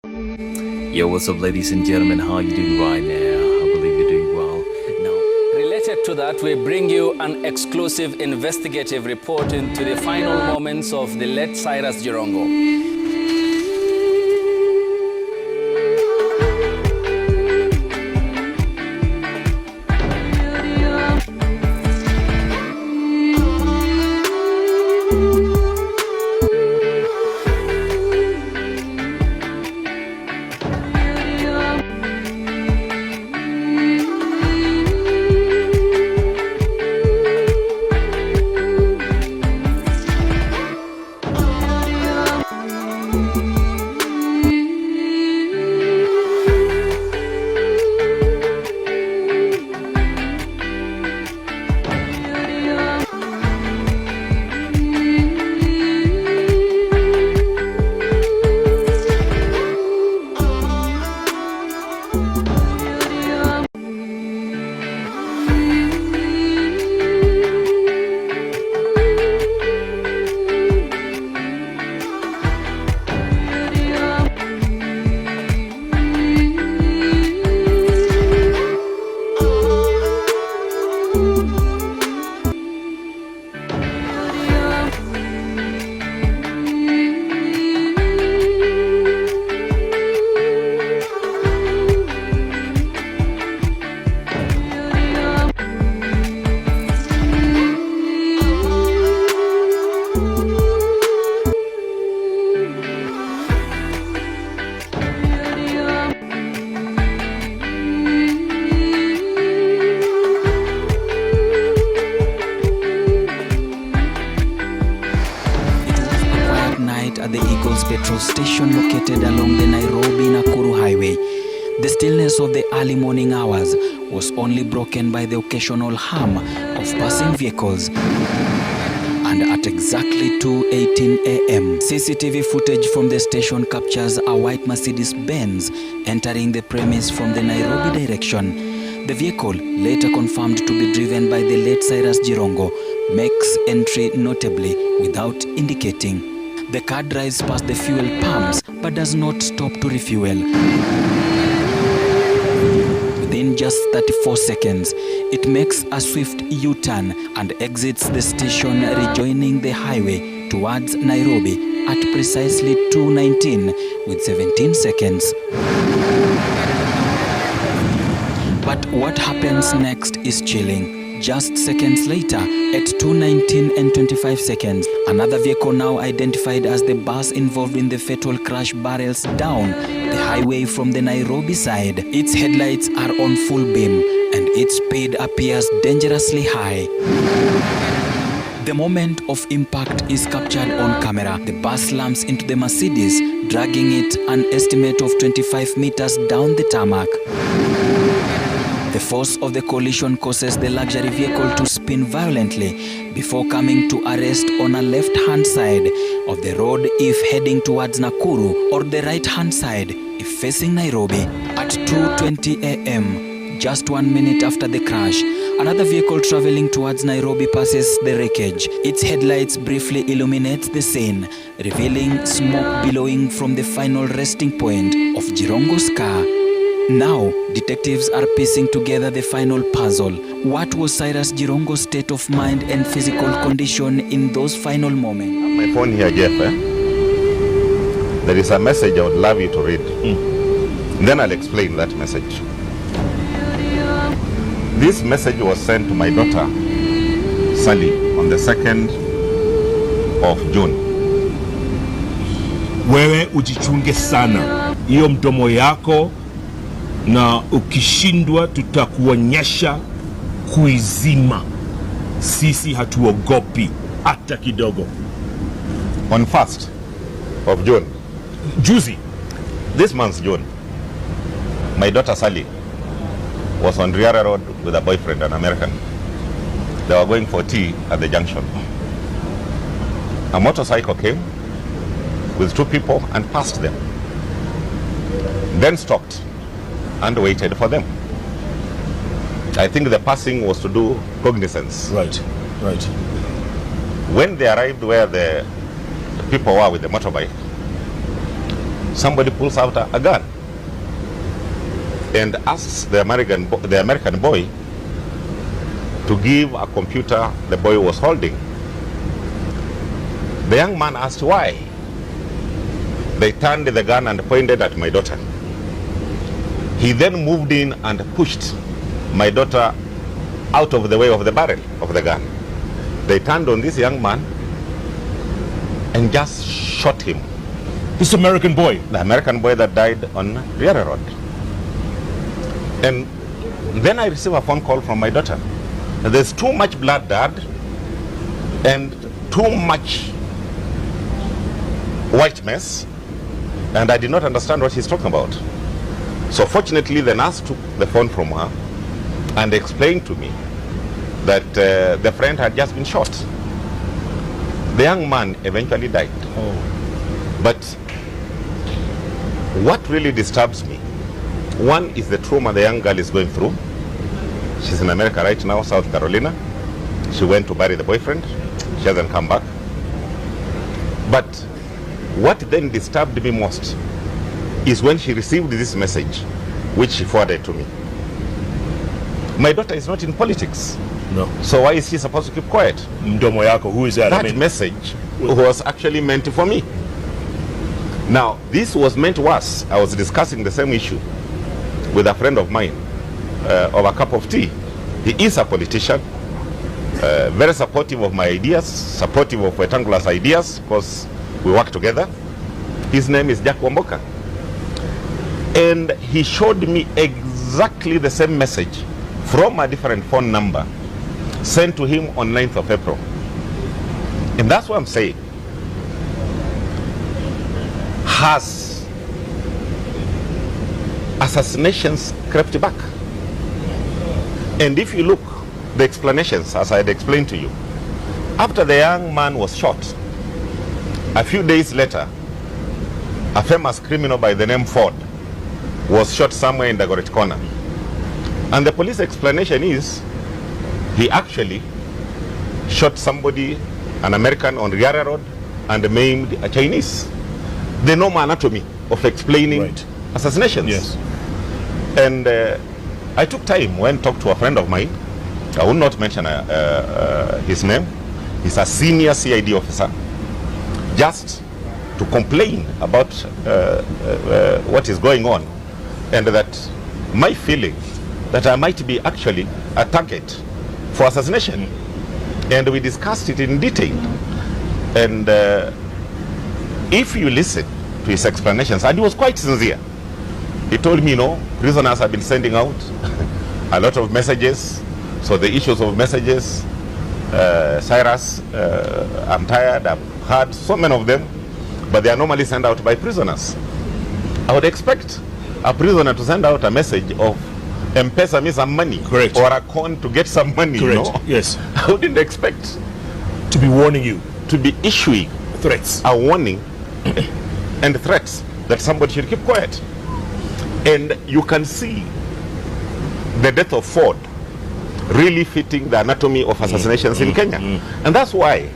Yo, what's up, ladies and gentlemen? How are you doing right now? I believe you're doing well. Now, related to that, we bring you an exclusive investigative report into the final moments of the late Cyrus Jirongo. At the Eagles petrol station located along the Nairobi-Nakuru highway. The stillness of the early morning hours was only broken by the occasional hum of passing vehicles. And at exactly 2:18 a.m., CCTV footage from the station captures a white Mercedes-Benz entering the premise from the Nairobi direction. The vehicle, later confirmed to be driven by the late Cyrus Jirongo, makes entry notably without indicating. The car drives past the fuel pumps but does not stop to refuel. Within just 34 seconds, it makes a swift U-turn and exits the station, rejoining the highway towards Nairobi at precisely 2:19 with 17 seconds. But what happens next is chilling. Just seconds later, at 2:19 and 25 seconds, another vehicle now identified as the bus involved in the fatal crash barrels down the highway from the Nairobi side. Its headlights are on full beam and its speed appears dangerously high. The moment of impact is captured on camera. The bus slams into the Mercedes, dragging it an estimate of 25 meters down the tarmac. The force of the collision causes the luxury vehicle to spin violently before coming to a rest on a left-hand side of the road if heading towards Nakuru, or the right-hand side if facing Nairobi. At 2:20 a.m., just 1 minute after the crash, another vehicle traveling towards Nairobi passes the wreckage. Its headlights briefly illuminate the scene, revealing smoke billowing from the final resting point of Jirongo's car. Now, detectives are piecing together the final puzzle. What was Cyrus Jirongo's state of mind and physical condition in those final moments? My phone here, Jeff. There is a message I would love you to read. Then I'll explain that message. This message was sent to my daughter, Sally, on the 2nd of June. Wewe ujichunge sana. Hiyo mdomo yako, na ukishindwa tutakuonyesha kuizima. Sisi hatuogopi hata kidogo. On 1st of June. Juzi. This month's June. My daughter Sally was on Riara Road with a boyfriend, an American. They were going for tea at the junction. A motorcycle came with 2 people and passed them. Then stopped and waited for them. I think the passing was to do cognizance. Right, right. When they arrived where the people were with the motorbike, somebody pulls out a gun and asks the American boy to give a computer the boy was holding. The young man asked why. They turned the gun and pointed at my daughter. He then moved in and pushed my daughter out of the way of the barrel of the gun. They turned on this young man and just shot him. This American boy. The American boy that died on Riara Road. And then I received a phone call from my daughter. There's too much blood, Dad, and too much white mess, and I did not understand what he's talking about. So fortunately, the nurse took the phone from her and explained to me that the friend had just been shot. The young man eventually died. Oh. But what really disturbs me, one is the trauma the young girl is going through. She's in America right now, South Carolina. She went to bury the boyfriend. She hasn't come back. But what then disturbed me most is when she received this message, which she forwarded to me. My daughter is not in politics. No. So why is she supposed to keep quiet? Mdomo yako, who is that? That message was actually meant for me. Now, this was meant to us. I was discussing the same issue with a friend of mine over a cup of tea. He is a politician, very supportive of my ideas, supportive of Wetangula's ideas, because we work together. His name is Jack Wamboka. And he showed me exactly the same message from a different phone number sent to him on 9th of April. And that's what I'm saying. Has assassinations crept back? And if you look, the explanations, as I had explained to you, after the young man was shot, a few days later, a famous criminal by the name Ford was shot somewhere in Dagoret Corner. And the police explanation is he actually shot somebody, an American, on Riara Road and maimed a Chinese. The normal anatomy of explaining assassinations. Yes. And I took time, went and talked to a friend of mine. I will not mention his name. He's a senior CID officer. Just to complain about what is going on, and that my feeling that I might be actually a target for assassination. And we discussed it in detail. And if you listen to his explanations, and he was quite sincere. He told me, prisoners have been sending out a lot of messages. So the issues of messages, Cyrus, I'm tired, I've had so many of them, but they are normally sent out by prisoners. I would expect a prisoner to send out a message of M-Pesa me some money. Correct. Or a con to get some money. Correct. Yes. I wouldn't expect to be warning you, to be issuing threats, a warning and threats that somebody should keep quiet. And you can see the death of Ford really fitting the anatomy of assassinations in Kenya. And that's why,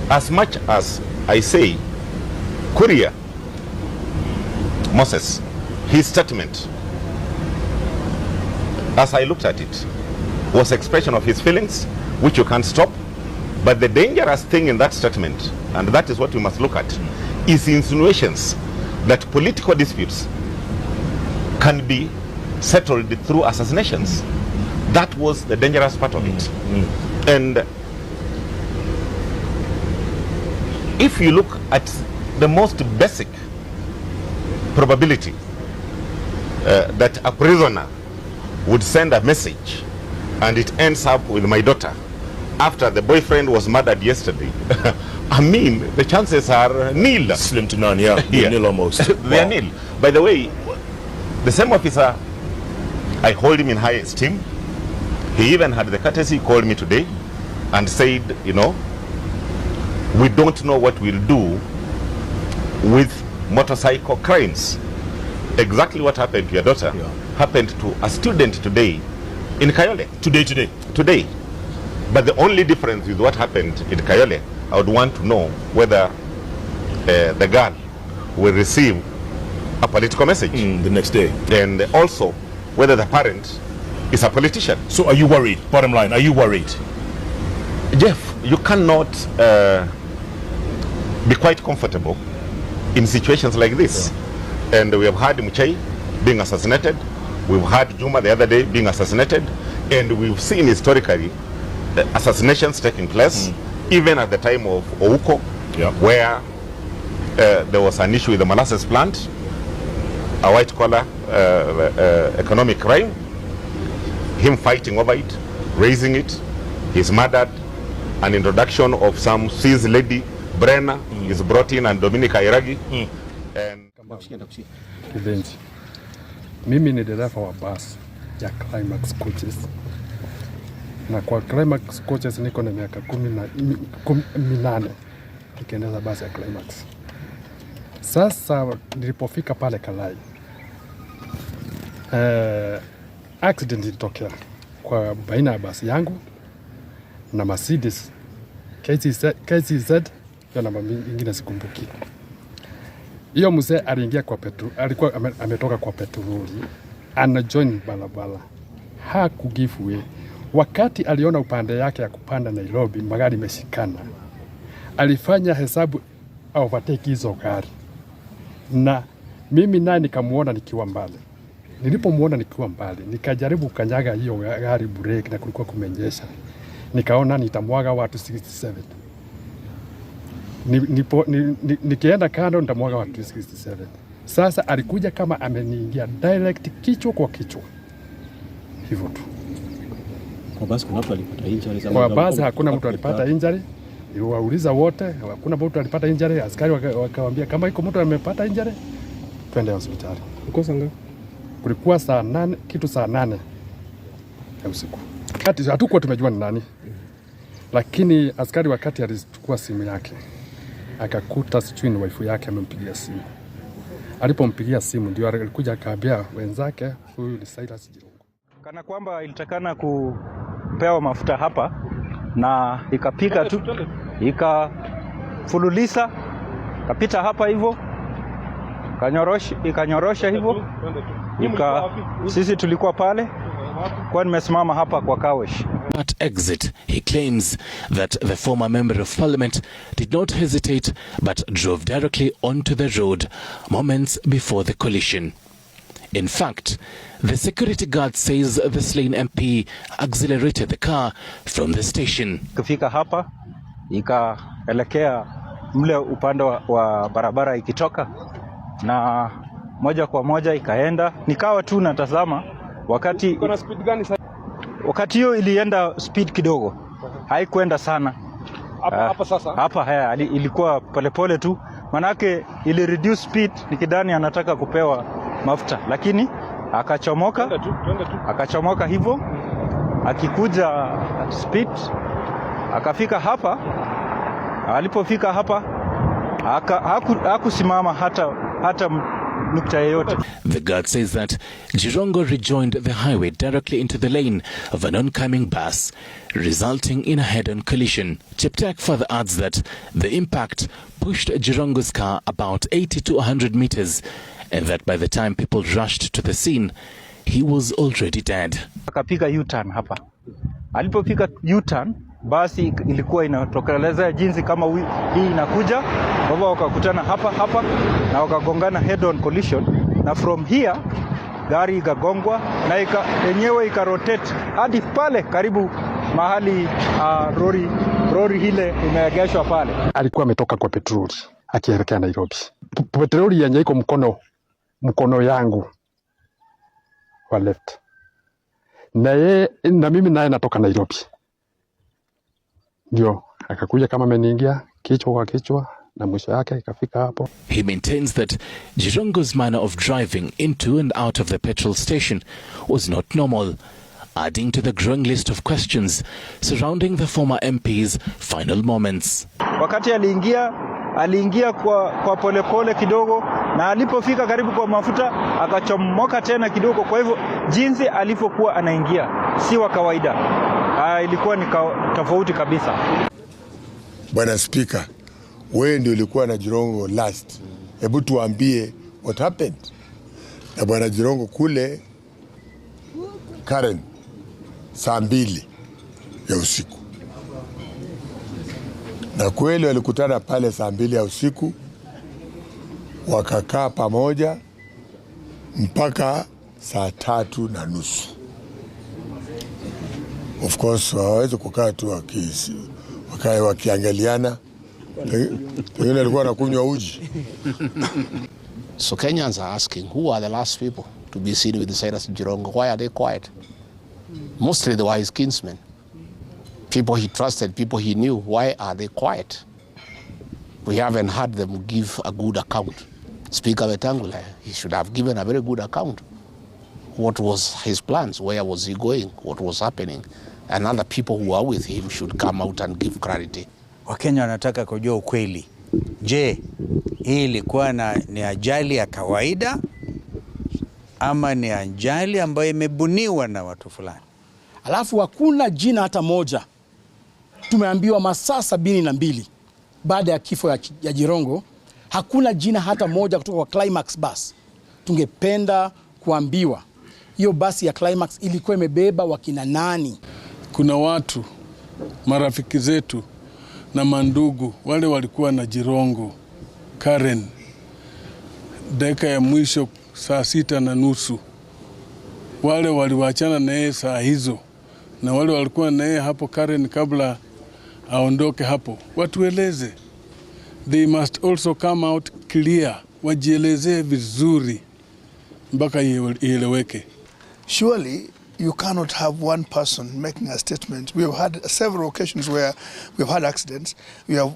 as much as I say, Kuria Moses, his statement, as I looked at it, was expression of his feelings, which you can't stop. But the dangerous thing in that statement, and that is what we must look at, is insinuations that political disputes can be settled through assassinations. That was the dangerous part of it. And if you look at the most basic probability that a prisoner would send a message and it ends up with my daughter after the boyfriend was murdered yesterday, I mean, the chances are nil. Slim to none, yeah. Nil almost. They are nil. By the way, the same officer, I hold him in high esteem. He even had the courtesy, called me today and said, we don't know what we'll do with motorcycle crimes. Exactly what happened to your daughter happened to a student today in Kayole. Today. But the only difference with what happened in Kayole, I would want to know whether the girl will receive a political message. The next day. And also whether the parent is a politician. So are you worried? Bottom line, are you worried? Jeff, you cannot be quite comfortable in situations like this. Yeah. And we have had Muchai being assassinated. We've had Juma the other day being assassinated. And we've seen historically assassinations taking place, even at the time of Ouko, where there was an issue with the molasses plant, a white-collar economic crime, him fighting over it, raising it, he's murdered, an introduction of some Swiss lady, Brenna, is brought in, and Dominica Iragi. And Kibenzi. Mimi ni dereva wa bus ya Climax Coaches. Na kwa Climax Coaches niko na miaka 18 nikiendesha basi ya Climax. Sasa nilipofika pale Kalai, accident ilitokea kwa baina ya basi yangu na Mercedes KCZ ya namba nyingine sikumbuki. Hiyo mzee aliingia kwa petrol, alikuwa ametoka kwa petroli, ana join balabala, hakugive way. Wakati aliona upande yake ya kupanda Nairobi magari meshikana, alifanya hesabu overtake hizo gari, na mimi naye nikamuona nikiwa mbali. Nilipomuona nikiwa mbali, nikajaribu kanyaga hiyo gari break, na kulikuwa kumenyesha, nikaona nitamwaga watu 67. Nikienda kando nitamwaga watu 67. Sasa alikuja kama ameniingia direct kichwa kwa kichwa. Hivyo tu. Kwa basi kuna mtu alipata injury? Kwa basi hakuna mtu alipata injury. Niliwauliza wote, hakuna mtu alipata injury. Askari wakawaambia kama iko mtu amepata injury, twende hospitali. Uko sanga? Kulikuwa saa 8, kitu saa 8 ya usiku. Kati hatukuwa tumejua ni nani. Lakini askari wakati alichukua simu yake, akakuta sijui ni wife yake amempigia simu. Alipompigia simu ndio alikuja akaambia wenzake huyu ni Cyrus Jirongo. Kana kwamba ilitakana kupewa mafuta hapa na ikapika tu, ikafululisa, kapita hapa hivyo, ikanyorosha hivyo, sisi tulikuwa pale kwa nimesimama hapa kwa Kawesh. At exit, he claims that the former member of parliament did not hesitate but drove directly onto the road moments before the collision. In fact, the security guard says the slain MP accelerated the car from the station. Kufika hapa, ikaelekea mle upande wa barabara ikitoka, na moja kwa moja ikaenda. Nikawa tu natazama wakati kuna speed gani sasa? Wakati hiyo ilienda speed kidogo, haikuenda sana. Hapa sasa? Hapa ilikuwa polepole tu, manake ili reduce speed nikidhani anataka kupewa mafuta, lakini akachomoka hivyo, akikuja speed, akafika hapa. Alipofika hapa hakusimama hata nukta yoyote. The guard says that Jirongo rejoined the highway directly into the lane of an oncoming bus, resulting in a head-on collision. Cheptek further adds that the impact pushed Jirongo's car about 80 to 100 meters, and that by the time people rushed to the scene, he was already dead. Akapiga U-turn hapa. Alipofika U-turn, basi ilikuwa inatokelezea jinsi kama hii inakuja, baba wakakutana hapa na wakagongana head-on collision, na from here gari ikagongwa na yenyewe ikarotate hadi pale karibu mahali lori hile imeegeshwa pale. Alikuwa ametoka kwa petroli akielekea Nairobi. Petroli yenye iko mkono yangu wa left, na mimi naye natoka Nairobi. Ndio akakuja kama ameniingia kichwa kwa kichwa, na mwisho yake ikafika hapo. He maintains that Jirongo's manner of driving into and out of the petrol station was not normal, adding to the growing list of questions surrounding the former MP's final moments. Wakati aliingia kwa polepole kidogo, na alipofika karibu kwa mafuta akachomoka tena kidogo. Kwa hivyo jinsi alipokuwa anaingia si wa kawaida, ilikuwa ni tofauti kabisa. Bwana Speaker, wewe ndio ulikuwa na Jirongo last. Hebu tuambie what happened na bwana Jirongo kule Karen saa 2 ya usiku. Na kweli walikutana pale saa 2 ya usiku, wakakaa pamoja mpaka saa 3:30. Of course hawawezi kukaa tu wakiangaliana, pengine alikuwa anakunywa uji. So Kenyans are asking, who are the last people to be seen with Cyrus Jirongo? Why are they quiet? Mostly they were his kinsmen. People he trusted, people he knew. Why are they quiet? We haven't heard them give a good account. Speaker Wetangula, he should have given a very good account. What was his plans? Where was he going? What was happening? And other people who are with him should come out and give clarity. Wakenya wanataka kujua ukweli. Je, hii ilikuwa ni ajali ya kawaida ama ni ajali ambayo imebuniwa na watu fulani? Alafu hakuna jina hata moja. Tumeambiwa masaa 72 baada ya kifo ya Jirongo, hakuna jina hata moja kutoka kwa Climax bus. Tungependa kuambiwa hiyo basi ya Climax ilikuwa imebeba wakina nani? Kuna watu, marafiki zetu na mandugu wale walikuwa na Jirongo Karen dakika ya mwisho saa 6:30. Wale waliwachana na yeye saa hizo, na wale walikuwa na yeye hapo Karen kabla aondoke hapo, watueleze. They must also come out clear, wajielezee vizuri mpaka ieleweke. Surely you cannot have one person making a statement. We have had several occasions where we have had accidents. We have